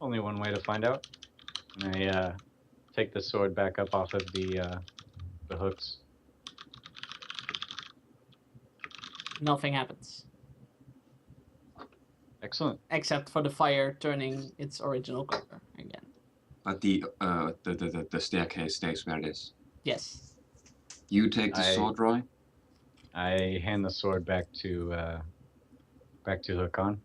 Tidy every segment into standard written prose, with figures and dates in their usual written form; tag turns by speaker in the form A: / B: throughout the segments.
A: only one way to find out. And I take the sword back up off of the hooks.
B: Nothing happens.
A: Excellent.
B: Except for the fire turning its original color again.
C: But the staircase stays where it is.
B: Yes.
C: You take the sword, Roy.
A: I hand the sword back to Hakan.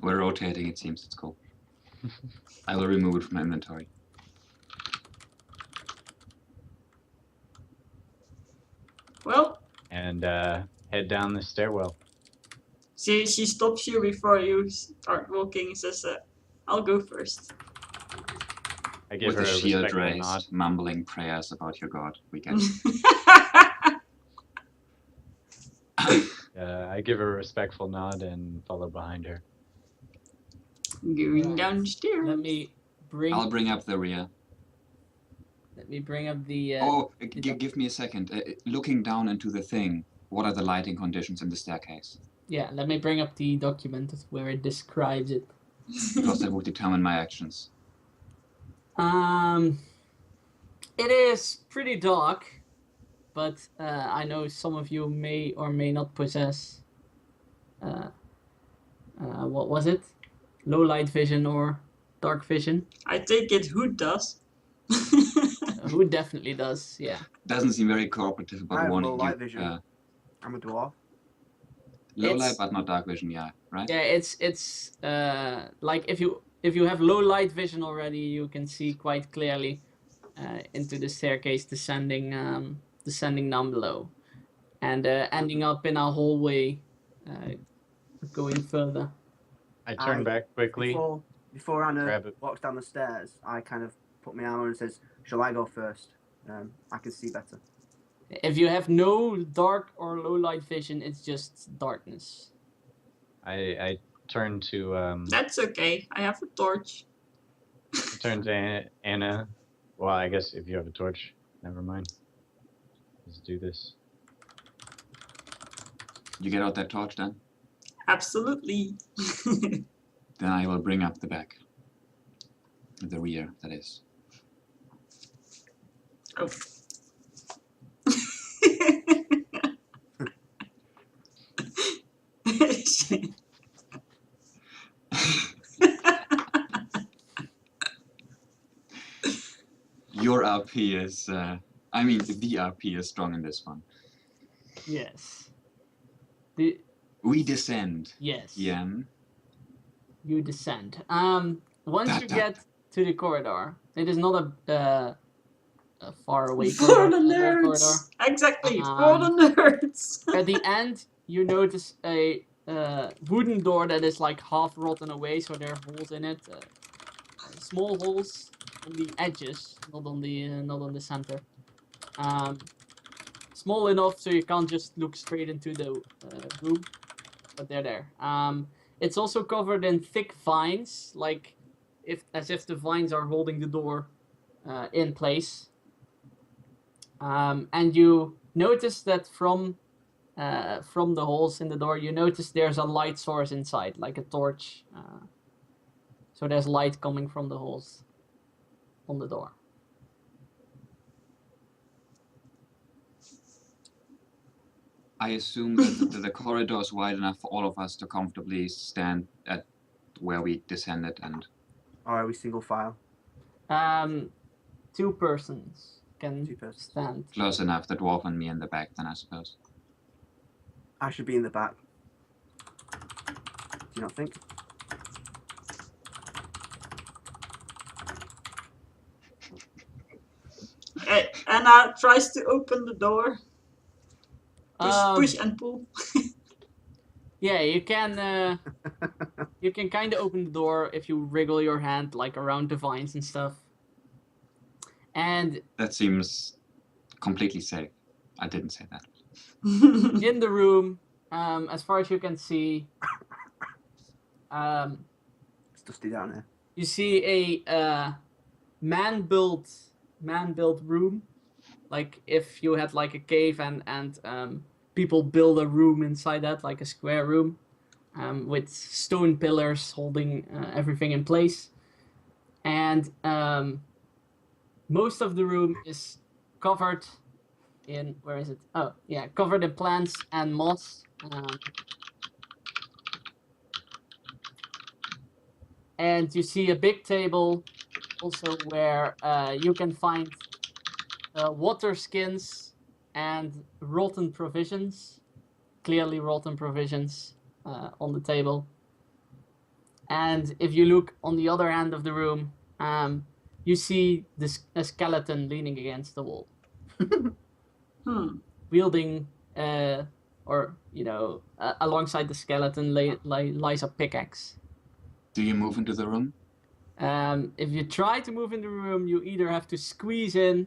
C: We're rotating. It seems it's cool. I will remove it from my inventory.
D: Well,
A: And head down the stairwell.
D: she stops you before you start walking and says, I'll go first.
A: I give
C: With
A: her
C: a
A: a
C: shield
A: respectful
C: raised,
A: nod.
C: mumbling prayers about your god. We get it.
A: I give her a respectful nod and follow behind her.
D: Going
B: Right.
D: downstairs.
B: Let me bring.
C: I'll bring up the rear.
B: Let me bring up the.
C: Give me a second. Looking down into the thing, what are the lighting conditions in the staircase?
B: Yeah, let me bring up the document where it describes it.
C: Because that would determine my actions.
B: It is pretty dark, but I know some of you may or may not possess. What was it? Low light vision or dark vision?
D: I take it who does.
B: Who definitely does, yeah.
C: Doesn't seem very cooperative
E: I
C: about
E: have
C: warning
E: low
C: you.
E: light vision. I'm a dwarf.
C: Low light,
B: It's-
C: but not dark vision. Yeah, right.
B: Yeah, it's like if you have low light vision already, you can see quite clearly into the staircase descending down below, and ending up in a hallway, going further.
A: I turn back quickly.
E: Before Anna
A: grab it.
E: walks down the stairs, I kind of put my arm on and says, "Shall I go first? I can see better."
B: If you have no dark or low light vision, it's just darkness.
A: I turn to
D: That's okay. I have a torch.
A: Anna. Well, I guess if you have a torch, never mind. Let's do this.
C: You get out that torch then?
D: Absolutely.
C: Then I will bring up the back. The rear, that is.
D: Oh.
C: Your RP is, the RP is strong in this one.
B: Yes.
C: We descend.
B: Yes.
C: Yeah.
B: You descend. Once you get to the corridor, it is not a far away
D: For
B: corridor.
D: the
B: a corridor.
D: nerds. Exactly. For the nerds.
B: At the end, you notice a wooden door that is like half rotten away, so there are holes in it. Small holes on the edges, not on the center. Small enough so you can't just look straight into the room, but they're there. It's also covered in thick vines, like as if the vines are holding the door in place. And you notice that from the holes in the door, you notice there's a light source inside, like a torch. So there's light coming from the holes on the door.
C: I assume that the corridor is wide enough for all of us to comfortably stand at where we descended and...
E: Or are we single file?
B: 2 persons can
E: 2 persons.
B: stand.
C: Close enough, the dwarf and me in the back then, I suppose.
E: I should be in the back. Do you not think?
D: Anna tries to open the door. Push and pull.
B: Yeah, you can kind of open the door if you wriggle your hand like around the vines and stuff. And
C: That seems completely safe. I didn't say that.
B: in the room, as far as you can see,
E: It's dusty down here.
B: you see a man-built room, like if you had like a cave and people build a room inside that, like a square room. with stone pillars holding everything in place. And most of the room is covered in, where is it? Oh, yeah, covered in plants and moss. And you see a big table also where you can find water skins and rotten provisions, clearly rotten provisions on the table. And if you look on the other end of the room, you see a skeleton leaning against the wall, wielding, alongside the skeleton lies a pickaxe.
C: Do you move into the room?
B: If you try to move in the room, you either have to squeeze in,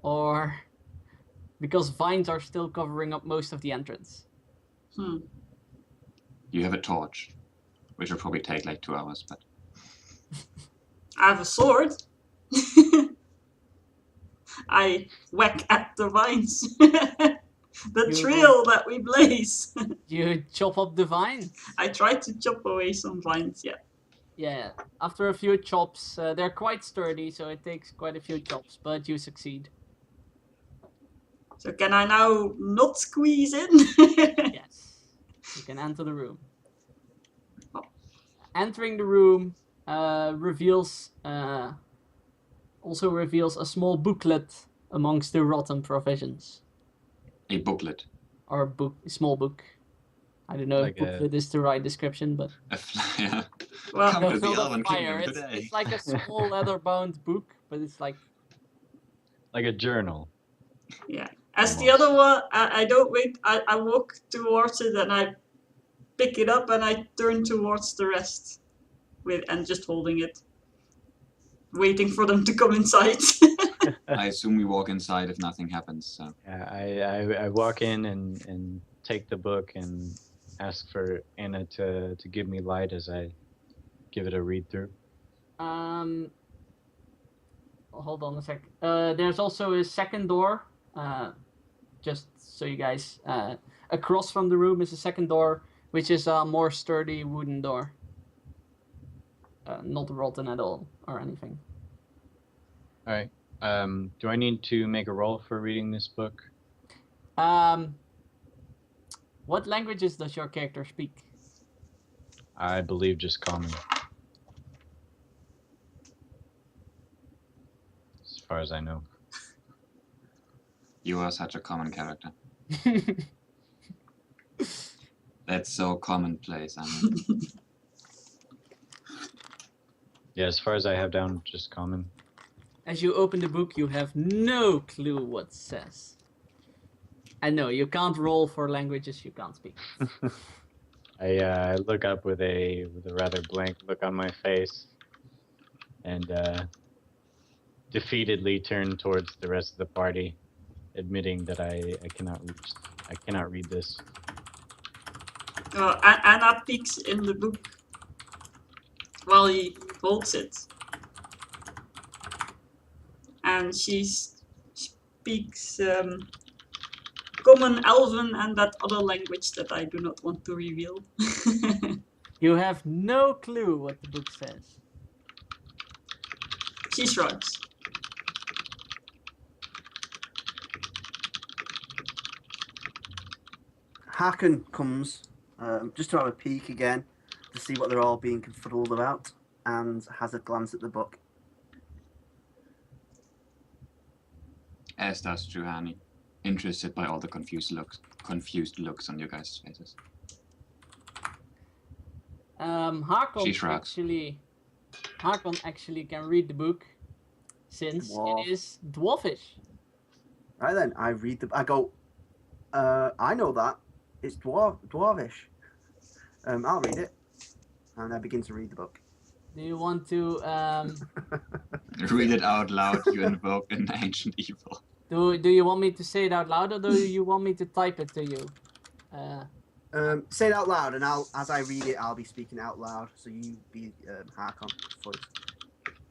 B: or because vines are still covering up most of the entrance.
C: You have a torch, which will probably take like 2 hours, but
D: I have a sword. I whack at the vines. The trail that we blaze.
B: You chop up the vines.
D: I tried to chop away some vines, yeah.
B: Yeah, after a few chops, they're quite sturdy, so it takes quite a few chops, but you succeed.
D: So can I now not squeeze in?
B: Yes, you can enter the room. Entering the room reveals a small booklet amongst the rotten provisions.
C: a booklet.
B: Or small book. I don't know
A: Like
B: if booklet is the right description, but
C: A flyer.
D: Well,
C: Come
B: no,
C: to
B: it's
C: the
B: not a
C: Elven
B: flyer.
C: Kingdom today.
B: It's like a small leather-bound book, but it's like
A: Like a journal.
D: yeah. As the other one, I don't wait. I walk towards it and I pick it up and I turn towards the rest, and just holding it, waiting for them to come inside.
C: I assume we walk inside if nothing happens. So
A: Yeah, I walk in and take the book and ask for Anna to give me light as I give it a read through.
B: hold on a sec. There's also a second door. Just so you guys, across from the room is a second door, which is a more sturdy wooden door. Not rotten at all or anything.
A: All right. Do I need to make a roll for reading this book?
B: What languages does your character speak?
A: I believe just common. As far as I know.
C: you are such a common character. That's so commonplace. I mean,
A: Yeah, as far as I have down, just common.
B: As you open the book, you have no clue what it says. I know, you can't roll for languages you can't speak.
A: I look up with a rather blank look on my face, and defeatedly turn towards the rest of the party, admitting that I cannot read this.
D: Anna peeks in the book while he holds it. And she speaks Common, Elven, and that other language that I do not want to reveal.
B: You have no clue what the book says.
D: She shrugs.
E: Haken comes just to have a peek again to see what they're all being confuddled about, and has a glance at the book.
C: as does Juhani, interested by all the confused looks on you guys' faces. She shrugs.
B: Hakon actually can read the book, since
E: Dwarf.
B: it is dwarfish.
E: Right then, I read I go, I know that. It's dwarvish. I'll read it. And I begin to read the book.
B: Do you want to
C: Read it out loud, you invoke an ancient evil.
B: do you want me to say it out loud, or do you want me to type it to you?
E: Say it out loud, and as I read it, I'll be speaking out loud. So you be Hakon voice.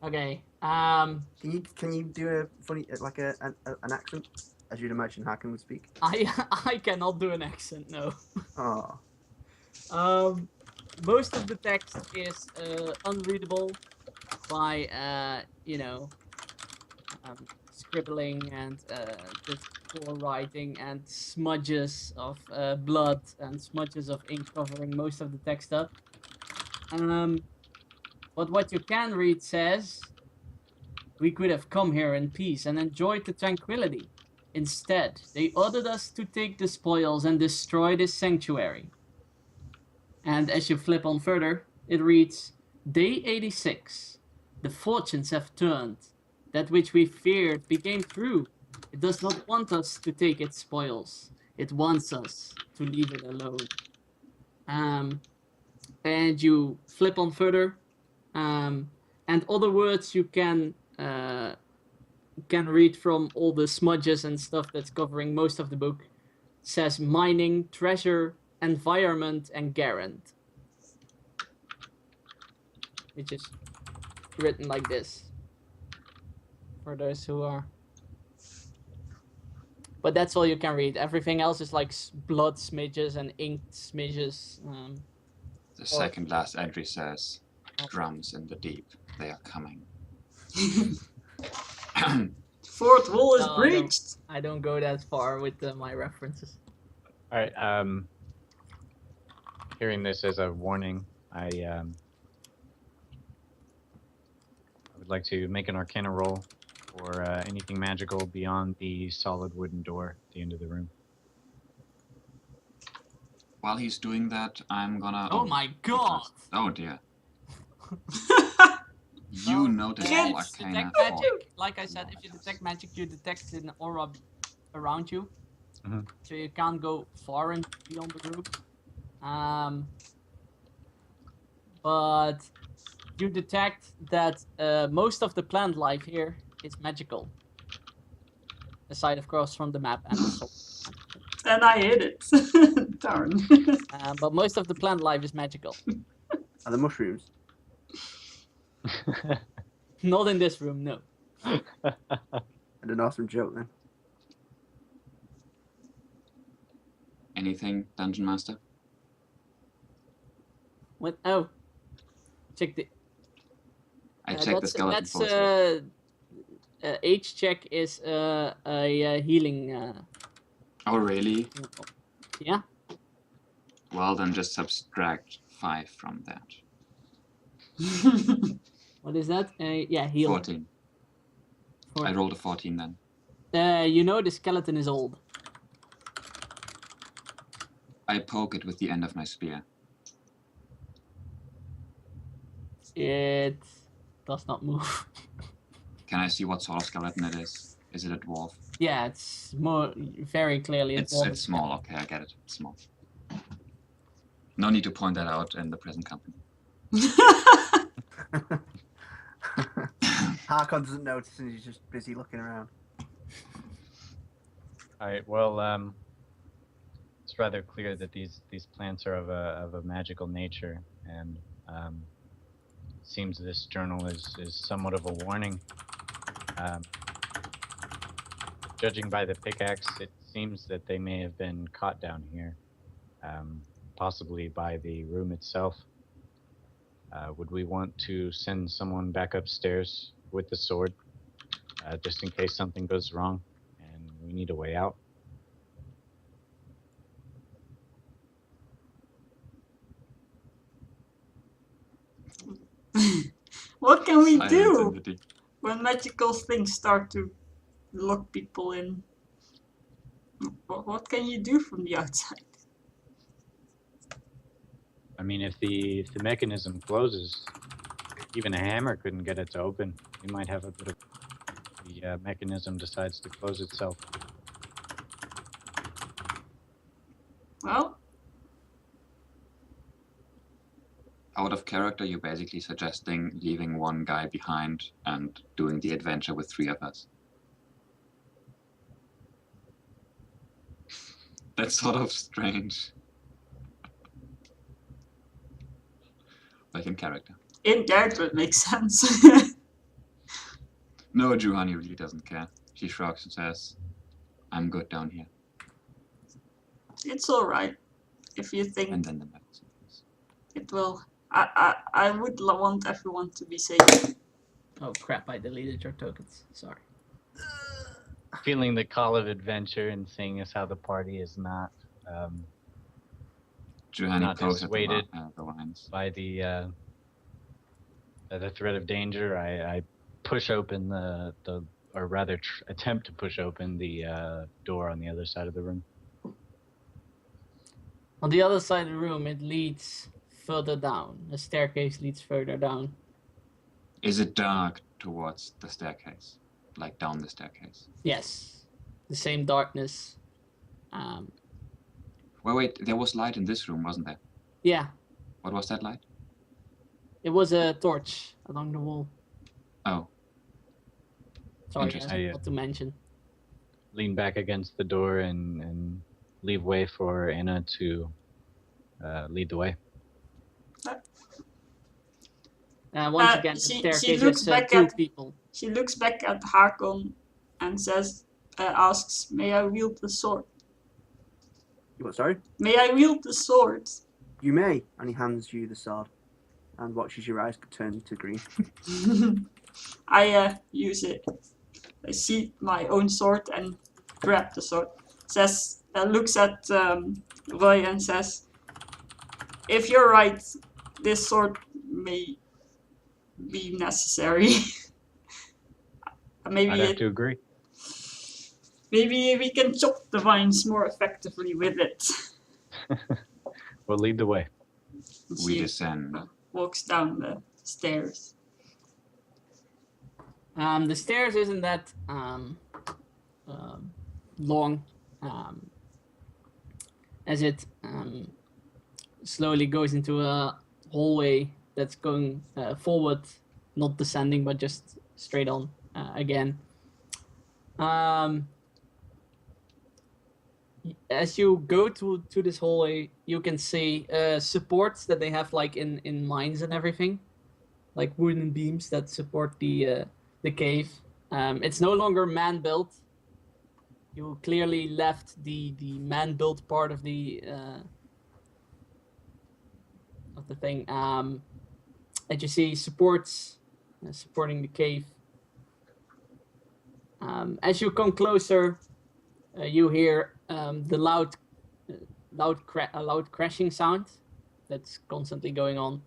B: Okay.
E: Can you do a funny like an accent, as you'd imagine Hakon would speak?
B: I cannot do an accent, no.
E: Oh.
B: most of the text is unreadable by scribbling and just poor writing and smudges of blood and smudges of ink covering most of the text up. But what you can read says, "We could have come here in peace and enjoyed the tranquility. Instead, they ordered us to take the spoils and destroy this sanctuary." And as you flip on further, it reads, "Day 86. The fortunes have turned. That which we feared became true. It does not want us to take its spoils. It wants us to leave it alone." And you flip on further, and other words you can read from all the smudges and stuff that's covering most of the book. Says mining, treasure, environment, and Garand, which is written like this for those who are. But that's all you can read. Everything else is like blood smidges and ink smidges.
C: The second last entry says, "Drums in the deep, they are coming."
D: Fourth wall is
B: No,
D: breached.
B: I don't go that far with my references.
A: All right. Hearing this as a warning, I would like to make an Arcana roll for anything magical beyond the solid wooden door at the end of the room.
C: While he's doing that, I'm gonna.
B: Oh my god!
C: Oh dear. You notice all Arcana.
B: Detect magic. Like I said, if you detect magic, you detect an aura around you.
A: Mhm.
B: So you can't go far and beyond the room. But you detect that most of the plant life here is magical. Aside, of course, from the map and the soul.
D: And I hit it. Darn.
B: But most of the plant life is magical.
E: Are the mushrooms?
B: Not in this room, no.
E: And an awesome joke then.
C: Anything, Dungeon Master?
B: What? Oh, check the.
C: I checked the skeleton
B: That's
C: portrait.
B: H check is a healing.
C: Oh really?
B: Yeah.
C: Well then, just subtract 5 from that.
B: What is that? Yeah, heal.
C: 14. I rolled a 14 then.
B: You know the skeleton is old.
C: I poke it with the end of my spear.
B: It does not move.
C: Can I see what sort of skeleton it is? Is it a dwarf?
B: Yeah, it's more very clearly.
C: It's small. Okay, I get it. It's small. No need to point that out in the present company.
E: Harkon doesn't notice and he's just busy looking around.
A: All right. Well, it's rather clear that these plants are of a magical nature, and seems this journal is somewhat of a warning. Judging by the pickaxe, it seems that they may have been caught down here, possibly by the room itself. Would we want to send someone back upstairs with the sword, just in case something goes wrong and we need a way out?
D: What can we
C: Silence
D: do
C: entity.
D: when magical things start to lock people in? What can you do from the outside?
A: I mean, if the mechanism closes, even a hammer couldn't get it to open. We might have a bit of the mechanism decides to close itself.
D: Well,
C: Out of character, you're basically suggesting leaving one guy behind and doing the adventure with 3 of us. That's sort of strange. Like in character.
D: in character it makes sense.
C: No, Juhani really doesn't care. She shrugs and says, "I'm good down here."
D: It's alright. If you
C: And
D: think
C: then the medicine.
D: It will. I would want everyone to be safe.
B: Oh crap! I deleted your tokens. Sorry.
A: Feeling the call of adventure and seeing as how the party is not
C: Juhani
A: Not
C: pokes at
A: dissuaded.
C: the vines.
A: by the threat of danger, I push open or rather attempt to push open the door on the other side of the room.
B: On the other side of the room, it leads further down. The staircase leads further down.
C: Is it dark towards the staircase? Like down the staircase?
B: Yes, the same darkness.
C: Wait, there was light in this room, wasn't there?
B: Yeah,
C: What was that light?
B: it was a torch along the wall.
C: Oh,
B: Sorry,
C: Interesting.
B: I forgot to mention.
A: Lean back against the door and leave way for Anna to lead the way.
B: Once again, the
D: she
B: staircase
D: looks
B: is
D: back
B: two
D: at-
B: people.
D: She looks back at Hakon and asks, "May I wield the sword?
E: You what, sorry?
D: May I wield the sword?"
E: You may. And he hands you the sword and watches your eyes turn to green.
D: I use it. I see my own sword and grab the sword. Looks at Roy and says, "If you're right, this sword may be necessary."
A: I'd
D: maybe
A: have to agree.
D: maybe we can chop the vines more effectively with it.
A: We'll lead the way.
D: And
C: we
D: she
C: descend.
D: walks down the stairs.
B: The stairs isn't that long, as it slowly goes into a hallway that's going forward, not descending, but just straight on again. As you go to this hallway, you can see supports that they have like in mines and everything, like wooden beams that support the cave. It's no longer man-built. You clearly left the man-built part of the thing. And you see supports supporting the cave. As you come closer, you hear the loud crashing sound that's constantly going on.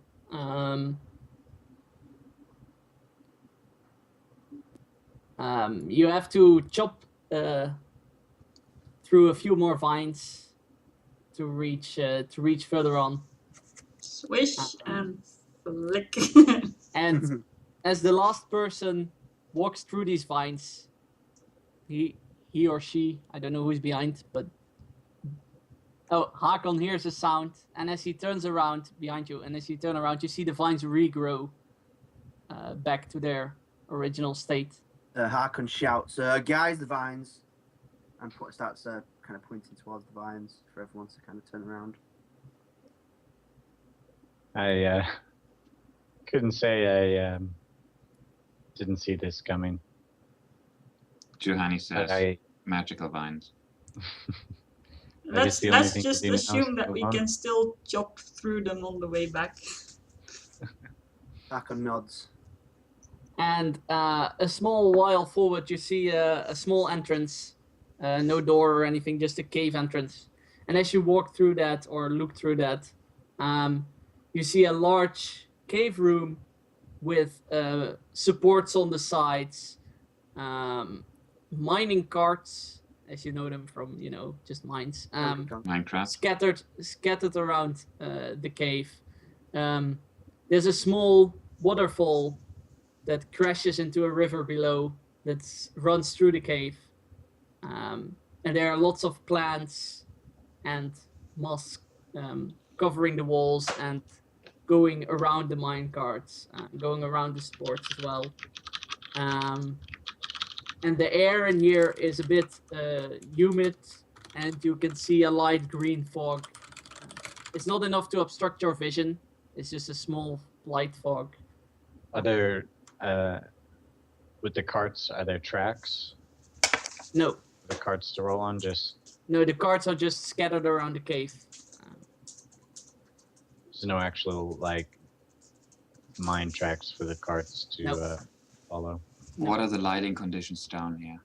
B: You have to chop through a few more vines to reach further on.
D: Swish and flick.
B: And as the last person walks through these vines, he or she, I don't know who's behind, but Hakon hears a sound, and as he turns around behind you, and as you turn around, you see the vines regrow back to their original state.
E: Harkon shouts, "Guys, the vines!" And starts kind of pointing towards the vines for everyone to kind of turn around.
A: I couldn't say I didn't see this coming.
C: Juhani says,
A: I
C: magical vines.
A: Maybe it's
D: Let's
A: the only
D: let's
A: thing
D: just
A: Demon knows
D: assume that
A: to
D: we
A: move on.
D: can still chop through them on the way back.
E: Harkon nods.
B: And a small while forward, you see a small entrance, no door or anything, just a cave entrance. And as you walk through that or look through that, you see a large cave room with supports on the sides, mining carts, as you know them from, just mines.
C: Minecraft.
B: Scattered around the cave. There's a small waterfall that crashes into a river below that runs through the cave. And there are lots of plants and moss covering the walls and going around the mine carts, going around the sports as well. And the air in here is a bit humid, and you can see a light green fog. It's not enough to obstruct your vision. It's just a small light fog.
A: Are there with the carts? Are there tracks?
B: No,
A: The carts to roll on? Just
B: the carts are just scattered around the cave.
A: There's no actual like mine tracks for the carts to
B: Nope.
A: follow.
C: What are the lighting conditions down here?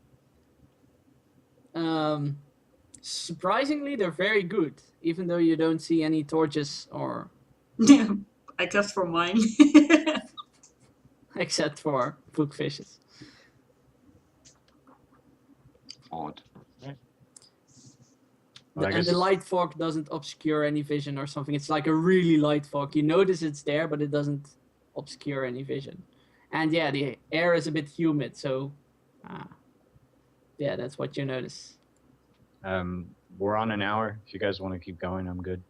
B: Surprisingly, they're very good, even though you don't see any torches or
D: Except for mine.
B: except for bookfishes.
C: Odd.
A: Well, I
B: And the
A: guess-
B: light fog doesn't obscure any vision or something. It's like a really light fog. You notice it's there, but it doesn't obscure any vision. And yeah, the air is a bit humid, so yeah, that's what you notice.
A: We're on an hour. If you guys want to keep going, I'm good.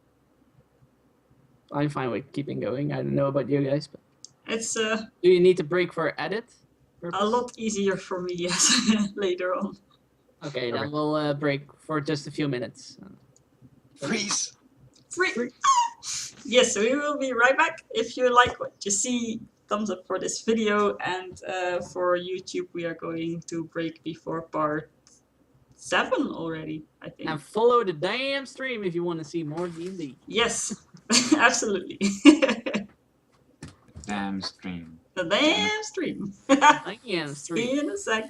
B: I'm fine with keeping going. I don't know about you guys, but
D: It's
B: do you need to break for edit purpose?
D: a lot easier for me, yes, later on.
B: Okay,
A: Okay.
B: then we'll break for just a few minutes.
C: Freeze!
D: Free. Yes, we will be right back. If you like what you see, thumbs up for this video. And for YouTube, we are going to break before part 7 already, I think.
B: And follow the damn stream if you want to see more D&D.
D: Yes, absolutely.
C: Damn stream.
D: The damn stream.
B: Damn stream.
D: See you in a sec.